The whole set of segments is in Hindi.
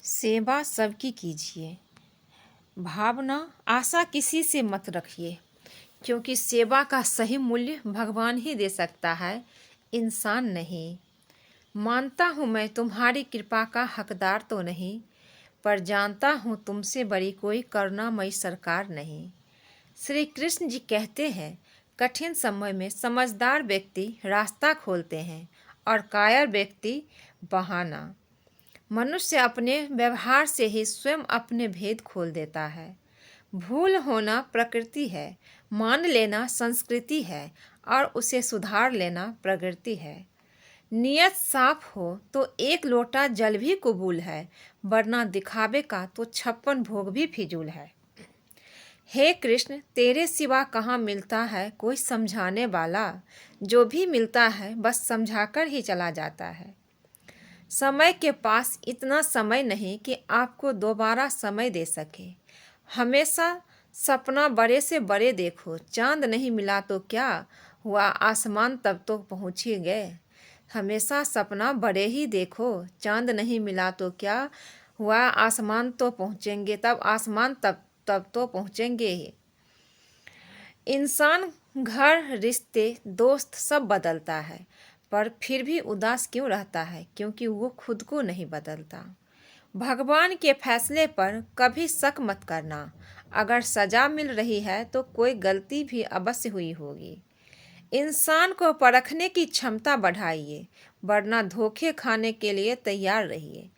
सेवा सबकी कीजिए, भावना आशा किसी से मत रखिए, क्योंकि सेवा का सही मूल्य भगवान ही दे सकता है, इंसान नहीं। मानता हूँ मैं तुम्हारी कृपा का हकदार तो नहीं, पर जानता हूँ तुमसे बड़ी कोई करुणामयी सरकार नहीं। श्री कृष्ण जी कहते हैं, कठिन समय में समझदार व्यक्ति रास्ता खोलते हैं और कायर व्यक्ति बहाना। मनुष्य अपने व्यवहार से ही स्वयं अपने भेद खोल देता है। भूल होना प्रकृति है, मान लेना संस्कृति है और उसे सुधार लेना प्रगति है। नियत साफ हो तो एक लोटा जल भी कबूल है, वरना दिखावे का तो 56 भोग भी फिजूल है। हे कृष्ण, तेरे सिवा कहाँ मिलता है कोई समझाने वाला, जो भी मिलता है बस समझाकर ही चला जाता है। समय के पास इतना समय नहीं कि आपको दोबारा समय दे सके। हमेशा सपना बड़े से बड़े देखो, चांद नहीं मिला तो क्या हुआ, आसमान तब तो पहुँच ही गए। हमेशा सपना बड़े ही देखो, चांद नहीं मिला तो क्या हुआ, आसमान तो पहुँचेंगे, तब आसमान तब तो पहुँचेंगे ही। इंसान घर, रिश्ते, दोस्त सब बदलता है, पर फिर भी उदास क्यों रहता है, क्योंकि वो खुद को नहीं बदलता। भगवान के फैसले पर कभी शक मत करना। अगर सजा मिल रही है तो कोई गलती भी अवश्य हुई होगी। इंसान को परखने की क्षमता बढ़ाइए, वरना धोखे खाने के लिए तैयार रहिए।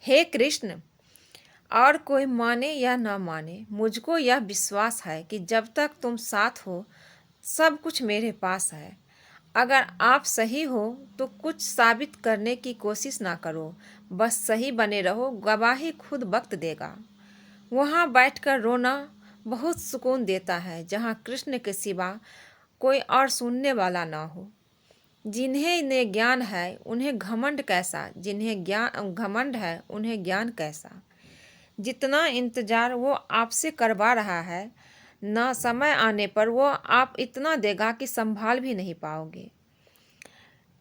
हे कृष्ण, और कोई माने या ना माने, मुझको यह विश्वास है कि जब तक तुम साथ हो सब कुछ मेरे पास है। अगर आप सही हो तो कुछ साबित करने की कोशिश ना करो, बस सही बने रहो, गवाही खुद वक्त देगा। वहाँ बैठकर रोना बहुत सुकून देता है, जहाँ कृष्ण के सिवा कोई और सुनने वाला ना हो। जिन्हें ज्ञान है उन्हें घमंड कैसा, जिन्हें ज्ञान घमंड है उन्हें ज्ञान कैसा। जितना इंतजार वो आपसे करवा रहा है, ना समय आने पर वो आप इतना देगा कि संभाल भी नहीं पाओगे।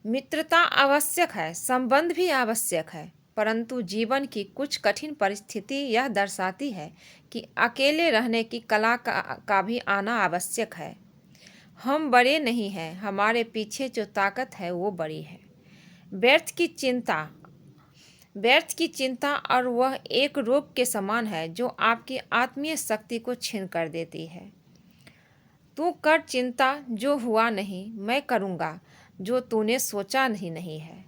मित्रता आवश्यक है, संबंध भी आवश्यक है, परंतु जीवन की कुछ कठिन परिस्थिति यह दर्शाती है कि अकेले रहने की कला का भी आना आवश्यक है। हम बड़े नहीं हैं, हमारे पीछे जो ताकत है वो बड़ी है। व्यर्थ की चिंता और वह एक रोग के समान है जो आपकी आत्मीय शक्ति को छीन कर देती है। तू कर चिंता जो हुआ नहीं, मैं करूँगा जो तूने सोचा नहीं है।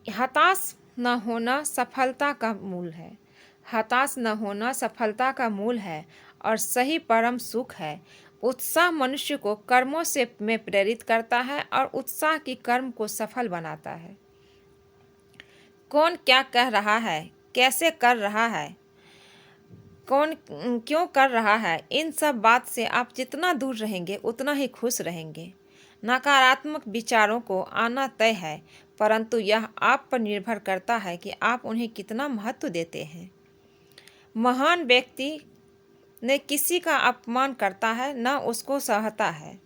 हताश न होना सफलता का मूल है। हताश न होना सफलता का मूल है और सही परम सुख है। उत्साह मनुष्य को कर्मों से में प्रेरित करता है और उत्साह की कर्म को सफल बनाता है। कौन क्या कह रहा है, कैसे कर रहा है, कौन क्यों कर रहा है, इन सब बात से आप जितना दूर रहेंगे उतना ही खुश रहेंगे। नकारात्मक विचारों को आना तय है, परंतु यह आप पर निर्भर करता है कि आप उन्हें कितना महत्व देते हैं। महान व्यक्ति न किसी का अपमान करता है न उसको सहता है।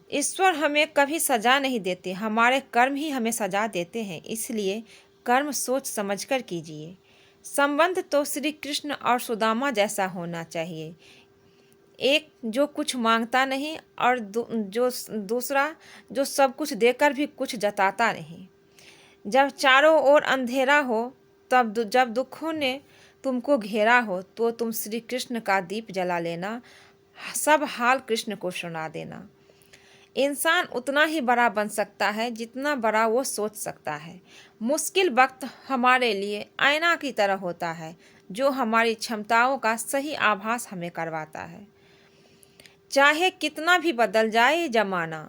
ईश्वर हमें कभी सजा नहीं देते, हमारे कर्म ही हमें सजा देते हैं, इसलिए कर्म सोच समझकर कीजिए। संबंध तो श्री कृष्ण और सुदामा जैसा होना चाहिए, एक जो कुछ मांगता नहीं और दूसरा जो सब कुछ देकर भी कुछ जताता नहीं। जब चारों ओर अंधेरा हो, जब दुखों ने तुमको घेरा हो, तो तुम श्री कृष्ण का दीप जला लेना, सब हाल कृष्ण को सुना देना। इंसान उतना ही बड़ा बन सकता है जितना बड़ा वो सोच सकता है। मुश्किल वक्त हमारे लिए आईना की तरह होता है, जो हमारी क्षमताओं का सही आभास हमें करवाता है। चाहे कितना भी बदल जाए जमाना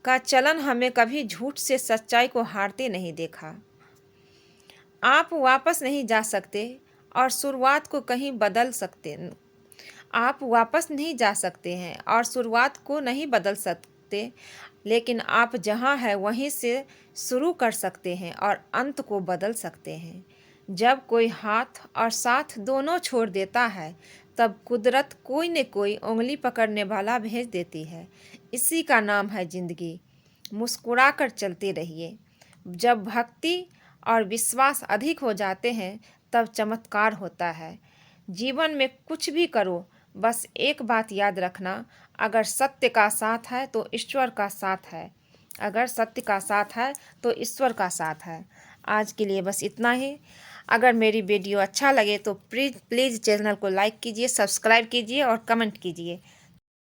का चलन, हमें कभी झूठ से सच्चाई को हारते नहीं देखा। आप वापस नहीं जा सकते और शुरुआत को कहीं बदल सकते, आप वापस नहीं जा सकते हैं और शुरुआत को नहीं बदल सकते, लेकिन आप जहां हैं वहीं से शुरू कर सकते हैं और अंत को बदल सकते हैं। जब कोई हाथ और साथ दोनों छोड़ देता है, तब कुदरत कोई न कोई उंगली पकड़ने वाला भेज देती है। इसी का नाम है जिंदगी। मुस्कुराकर चलते रहिए। जब भक्ति और विश्वास अधिक हो जाते हैं, तब चमत्कार होता है। जीवन में कुछ भी करो, बस एक बात याद रखना, अगर सत्य का साथ है तो ईश्वर का साथ है। अगर सत्य का साथ है तो ईश्वर का साथ है। आज के लिए बस इतना ही। अगर मेरी वीडियो अच्छा लगे तो प्लीज़ चैनल को लाइक कीजिए, सब्सक्राइब कीजिए और कमेंट कीजिए।